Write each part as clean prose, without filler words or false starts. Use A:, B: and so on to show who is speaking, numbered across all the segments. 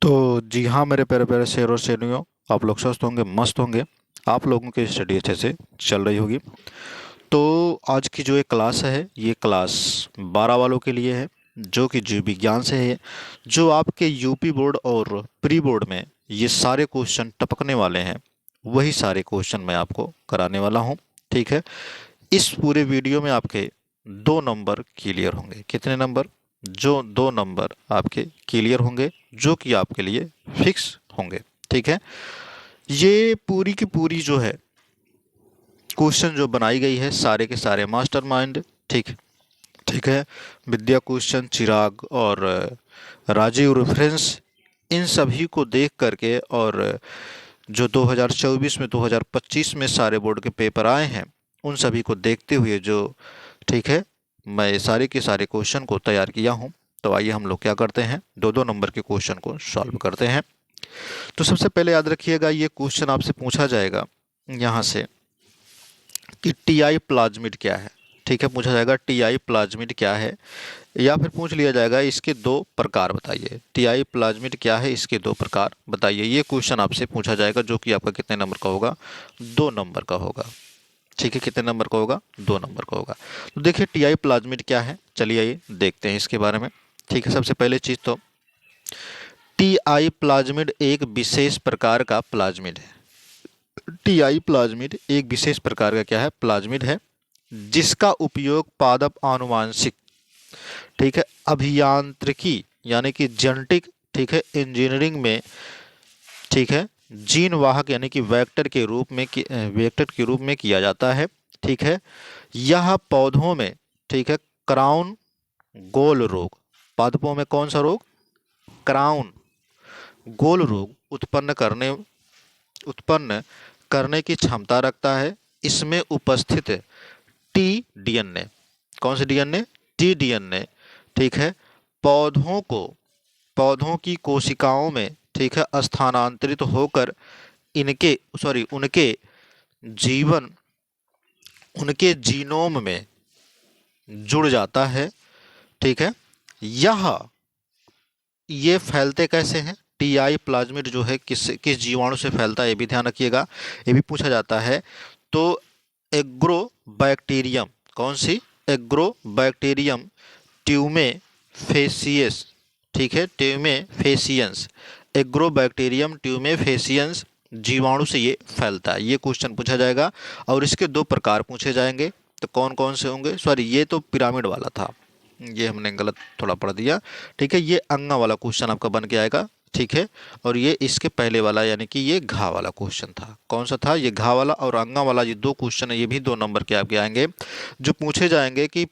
A: तो जी हाँ मेरे प्यारे प्यारे शेर और शेरनियों, आप लोग स्वस्थ होंगे, मस्त होंगे। आप लोगों की स्टडी अच्छे से चल रही होगी। तो आज की जो ये क्लास है, ये क्लास 12 वालों के लिए है, जो कि जीव विज्ञान से है। जो आपके यूपी बोर्ड और प्री बोर्ड में ये सारे क्वेश्चन टपकने वाले हैं, वही सारे क्वेश्चन मैं आपको कराने वाला हूँ। ठीक है। इस पूरे वीडियो में आपके 2 नंबर क्लियर होंगे। कितने नंबर? जो 2 नंबर आपके क्लियर होंगे, जो कि आपके लिए फिक्स होंगे। ठीक है। ये पूरी की पूरी जो है क्वेश्चन जो बनाई गई है, सारे के सारे मास्टरमाइंड। ठीक ठीक है। विद्या क्वेश्चन, चिराग और राजीव रेफरेंस, इन सभी को देख करके, और जो 2024 में 2025 में सारे बोर्ड के पेपर आए हैं, उन सभी को देखते हुए जो, ठीक है, मैं सारे के सारे क्वेश्चन को तैयार किया हूँ। तो आइए हम लोग क्या करते हैं, 2-2 नंबर के क्वेश्चन को सॉल्व करते हैं। तो सबसे पहले याद रखिएगा, ये क्वेश्चन आपसे पूछा जाएगा यहाँ से कि टीआई प्लाज्मिड क्या है। ठीक है, पूछा जाएगा टीआई प्लाज्मिड क्या है, या फिर पूछ लिया जाएगा इसके 2 प्रकार बताइए। टीआई प्लाज्मिड क्या है, इसके 2 प्रकार बताइए। ये क्वेश्चन आपसे पूछा जाएगा, जो कि आपका कितने नंबर का होगा? 2 नंबर का होगा। ठीक है, कितने नंबर का होगा? 2 नंबर का होगा। तो देखिए टीआई प्लाज्मिड क्या है, चलिए आइए देखते हैं इसके बारे में। ठीक है, सबसे पहले चीज़ तो टीआई प्लाज्मिड एक विशेष प्रकार का प्लाज्मिड है। टीआई प्लाज्मिड एक विशेष प्रकार का क्या है? प्लाज्मिड है, जिसका उपयोग पादप आनुवांशिक, ठीक है, अभियांत्रिकी यानी कि जेनेटिक, ठीक है, इंजीनियरिंग में, ठीक है, जीन वाहक यानी कि वेक्टर के रूप में किया जाता है। ठीक है। यह पौधों में, ठीक है, क्राउन गोल रोग, पादपों में कौन सा रोग? क्राउन गोल रोग उत्पन्न करने की क्षमता रखता है। इसमें उपस्थित टी डीएनए, कौन से डीएनए? टी डीएनए, ठीक है, पौधों की कोशिकाओं में, ठीक है, स्थानांतरित होकर उनके जीवन उनके जीनोम में जुड़ जाता है। ठीक है। यह ये फैलते कैसे हैं? टीआई प्लाज्मिड जो है किस किस जीवाणु से फैलता है, ये भी ध्यान रखिएगा, ये भी पूछा जाता है। तो एग्रो बैक्टीरियम, कौन सी? एग्रो बैक्टीरियम ट्यूमे फेसियस, ठीक है, ट्यूमे फेसियंस, एग्रो बैक्टीरियम ट्यूमे फेसियंस जीवाणु से ये फैलता है। ये क्वेश्चन पूछा जाएगा, और इसके 2 प्रकार पूछे जाएंगे। तो कौन कौन से होंगे? सॉरी, ये तो पिरामिड वाला था, ये हमने गलत थोड़ा पढ़ दिया। ठीक है, ये अंगा वाला क्वेश्चन आपका बन के आएगा। ठीक है। और ये इसके पहले वाला यानी कि ये घा वाला क्वेश्चन था। कौन सा था? ये घा वाला और अंगा वाला, ये 2 क्वेश्चन है, ये भी 2 नंबर के आपके आएंगे, जो पूछे जाएंगे कि,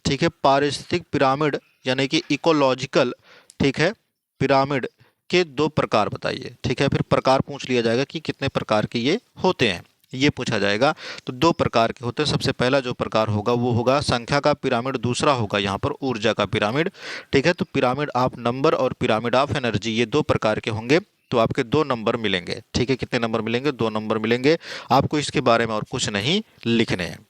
A: ठीक है, पारिस्थितिक पिरामिड यानी कि इकोलॉजिकल, ठीक है, पिरामिड के 2 प्रकार बताइए। ठीक है, फिर प्रकार पूछ लिया जाएगा कि कितने प्रकार के ये होते हैं, ये पूछा जाएगा। तो 2 प्रकार के होते हैं। सबसे पहला जो प्रकार होगा वो होगा संख्या का पिरामिड, दूसरा होगा यहाँ पर ऊर्जा का पिरामिड। ठीक है, तो पिरामिड ऑफ नंबर और पिरामिड ऑफ एनर्जी, ये 2 प्रकार के होंगे। तो आपके 2 नंबर मिलेंगे। ठीक है, कितने नंबर मिलेंगे? 2 नंबर मिलेंगे। आपको इसके बारे में और कुछ नहीं लिखने हैं।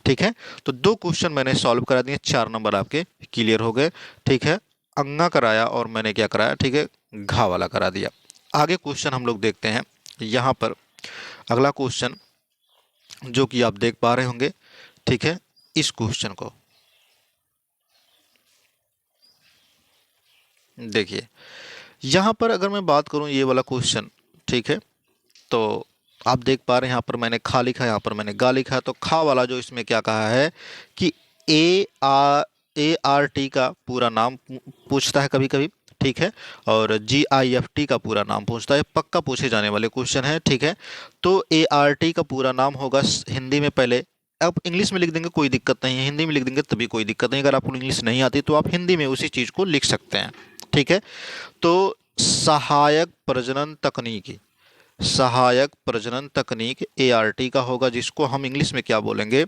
A: ठीक है। तो 2 क्वेश्चन मैंने सॉल्व करा दिए, 4 नंबर आपके क्लियर हो गए। ठीक है, अंगा कराया और मैंने क्या कराया? ठीक है, घा वाला करा दिया। आगे क्वेश्चन हम लोग देखते हैं। यहाँ पर अगला क्वेश्चन जो कि आप देख पा रहे होंगे, ठीक है, इस क्वेश्चन को देखिए। यहाँ पर अगर मैं बात करूँ ये वाला क्वेश्चन, ठीक है, तो आप देख पा रहे हैं यहाँ पर मैंने खा लिखा है, यहाँ पर मैंने गा लिखा है। तो खा वाला जो इसमें क्या कहा है कि ART का पूरा नाम पूछता है कभी कभी। ठीक है, और GIFT का पूरा नाम पूछता है, पक्का पूछे जाने वाले क्वेश्चन है। ठीक है, तो ART का पूरा नाम होगा हिंदी में, पहले आप इंग्लिश में लिख देंगे कोई दिक्कत नहीं है, हिंदी में लिख देंगे तभी कोई दिक्कत नहीं। अगर आपको इंग्लिश नहीं आती तो आप हिंदी में उसी चीज़ को लिख सकते हैं। ठीक है, तो सहायक प्रजनन तकनीकी, सहायक प्रजनन तकनीक ART का होगा, जिसको हम इंग्लिश में क्या बोलेंगे?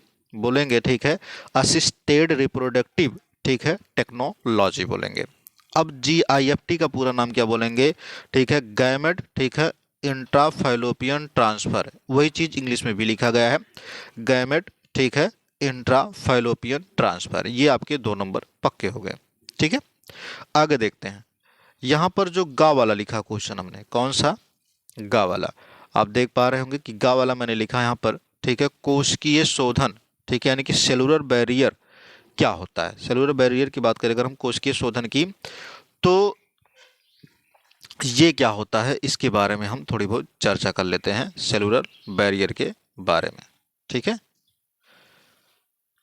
A: ठीक है, असिस्टेड रिप्रोडक्टिव, ठीक है, टेक्नोलॉजी बोलेंगे। अब GIFT का पूरा नाम क्या बोलेंगे? ठीक है, गैमेट, ठीक है, इंट्राफैलोपियन ट्रांसफर, वही चीज इंग्लिश में भी लिखा गया है, गैमेट, ठीक है, इंट्राफैलोपियन ट्रांसफर। ये आपके 2 नंबर पक्के हो गए। ठीक है, आगे देखते हैं। यहाँ पर जो गा वाला लिखा क्वेश्चन हमने, कौन सा, गा वाला, आप देख पा रहे होंगे कि गा वाला मैंने लिखा यहाँ पर, ठीक है, कोशिकीय शोधन, ठीक है, यानी कि सेलुलर बैरियर क्या होता है। सेलुलर बैरियर की बात करें अगर हम कोशिकीय शोधन की, तो ये क्या होता है इसके बारे में हम थोड़ी बहुत चर्चा कर लेते हैं, सेलुलर बैरियर के बारे में, ठीक है।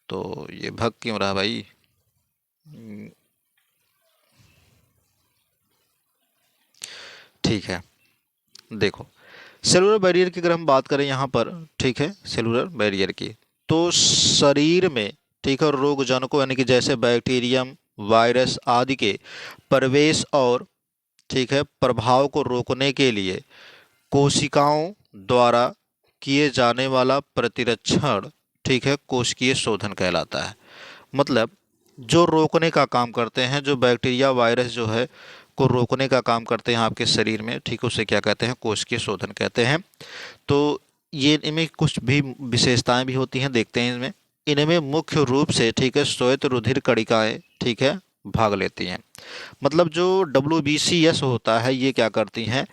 A: तो ये भग क्यों रहा भाई, ठीक है। देखो, सेलुलर बैरियर की अगर हम बात करें यहाँ पर, ठीक है, सेलुलर बैरियर की, तो शरीर में, ठीक है, रोग जनकों यानी कि जैसे बैक्टीरियम, वायरस आदि के प्रवेश और, ठीक है, प्रभाव को रोकने के लिए कोशिकाओं द्वारा किए जाने वाला प्रतिरक्षण, ठीक है, कोशिकीय शोधन कहलाता है। मतलब जो रोकने का काम करते हैं, जो बैक्टीरिया वायरस जो है को रोकने का काम करते हैं आपके शरीर में, ठीक है, उसे क्या कहते हैं, कोशिकीय शोधन कहते हैं। तो ये इनमें कुछ भी विशेषताएं भी होती हैं, देखते हैं इनमें। इनमें मुख्य रूप से, ठीक है, श्वेत रुधिर कणिकाएं, ठीक है, भाग लेती हैं। मतलब जो WBCS होता है, ये क्या करती हैं,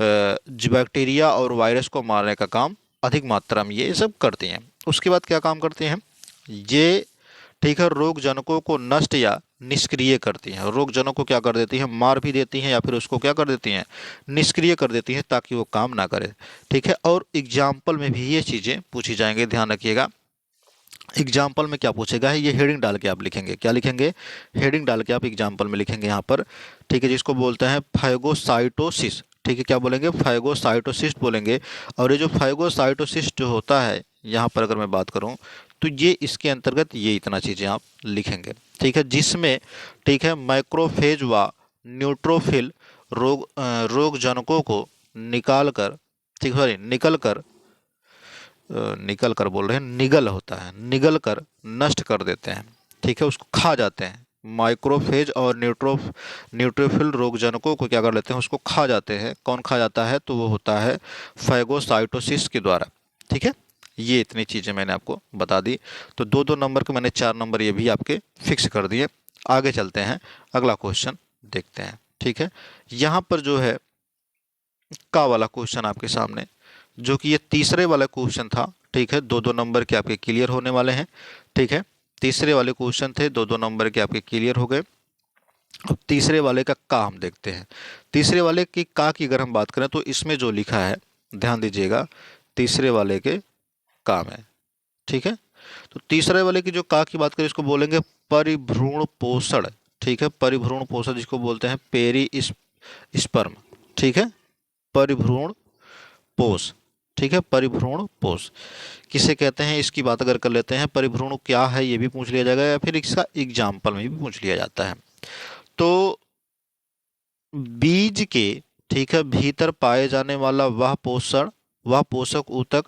A: जो बैक्टीरिया और वायरस को मारने का काम अधिक मात्रा में ये सब करती हैं। उसके बाद क्या काम करती हैं ये, ठीक है, रोग जनकों को नष्ट या निष्क्रिय करती हैं। रोग जनकों को क्या कर देती हैं, मार भी देती हैं या फिर उसको क्या कर देती हैं, निष्क्रिय कर देती हैं, ताकि वो काम ना करे, ठीक है। और एग्जाम्पल में भी ये चीज़ें पूछी जाएंगी, ध्यान रखिएगा। एग्जाम्पल में क्या पूछेगा है, ये हेडिंग डाल के आप लिखेंगे, क्या लिखेंगे, हेडिंग डाल के आप एग्जाम्पल में लिखेंगे यहाँ पर, ठीक है, जिसको बोलते हैं फाइगोसाइटोसिस, ठीक है, क्या बोलेंगे, फाइगोसाइटोसिस बोलेंगे। और ये जो फाइगोसाइटोसिस जो होता है, यहाँ पर अगर मैं बात करूँ तो ये इसके अंतर्गत ये इतना चीज़ें आप लिखेंगे, ठीक है, जिसमें, ठीक है, माइक्रोफेज व न्यूट्रोफिल रोग जनकों को निकाल कर, ठीक, सॉरी, निकल कर बोल रहे हैं, निगल होता है, निगल कर नष्ट कर देते हैं, ठीक है, उसको खा जाते हैं। माइक्रोफेज और न्यूट्रोफिल रोगजनकों को क्या कर लेते हैं, उसको खा जाते हैं। कौन खा जाता है, तो वो होता है फाइगोसाइटोसिस के द्वारा, ठीक है। ये इतनी चीज़ें मैंने आपको बता दी। तो 2-2 नंबर के मैंने 4 नंबर ये भी आपके फिक्स कर दिए। आगे चलते हैं, अगला क्वेश्चन देखते हैं, ठीक है। यहाँ पर जो है का वाला क्वेश्चन आपके सामने, जो कि ये तीसरे वाला क्वेश्चन था, ठीक है, 2-2 नंबर के आपके क्लियर होने वाले हैं, ठीक है। तीसरे वाले क्वेश्चन थे, 2-2 नंबर के आपके क्लियर हो गए। अब तीसरे वाले का हम देखते हैं। तीसरे वाले की की अगर हम बात करें तो इसमें जो लिखा है, ध्यान दीजिएगा, तीसरे वाले के का में, ठीक है। तो तीसरे वाले की जो की बात करें, इसको बोलेंगे परिभ्रूण पोषण, ठीक है, परिभ्रूण पोषण जिसको बोलते हैं पेरी स्पर्म, ठीक है, परिभ्रूण पोष, ठीक है, परिभ्रूण पोष किसे कहते हैं, इसकी बात अगर कर लेते हैं, परिभ्रूण क्या है ये भी पूछ लिया जाएगा, या फिर इसका एग्जाम्पल में भी पूछ लिया जाता है। तो बीज के, ठीक है, भीतर पाए जाने वाला वह पोषक ऊतक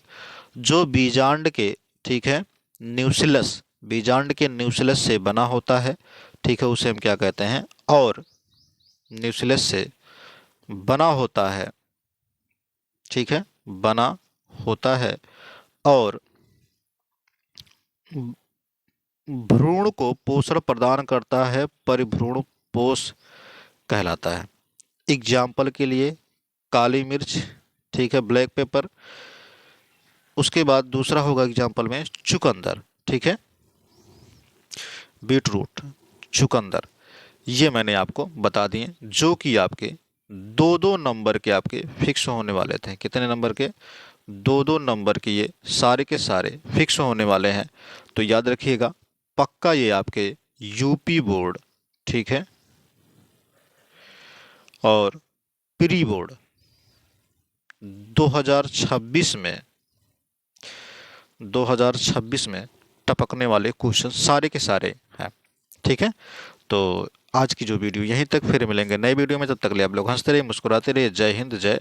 A: जो बीजांड के, ठीक है, न्यूक्लियस, बीजांड के न्यूक्लियस से बना होता है, ठीक है, उसे हम क्या कहते हैं, और न्यूक्लियस से बना होता है, ठीक है, बना होता है, और भ्रूण को पोषण प्रदान करता है, परिभ्रूण पोष कहलाता है। एग्जाम्पल के लिए काली मिर्च, ठीक है, ब्लैक पेपर। उसके बाद दूसरा होगा एग्जाम्पल में चुकंदर, ठीक है, बीटरूट, चुकंदर। ये मैंने आपको बता दिए, जो कि आपके 2-2 नंबर के आपके फिक्स होने वाले थे। कितने नंबर के, 2-2 नंबर के ये सारे के सारे फिक्स होने वाले हैं। तो याद रखिएगा पक्का, ये आपके यूपी बोर्ड, ठीक है, और प्री बोर्ड 2026 में टपकने वाले क्वेश्चन सारे के सारे हैं, ठीक है। तो आज की जो वीडियो यहीं तक, फिर मिलेंगे नए वीडियो में, तब तक ले आप लोग हंसते रहिए, मुस्कुराते रहिए। जय हिंद, जय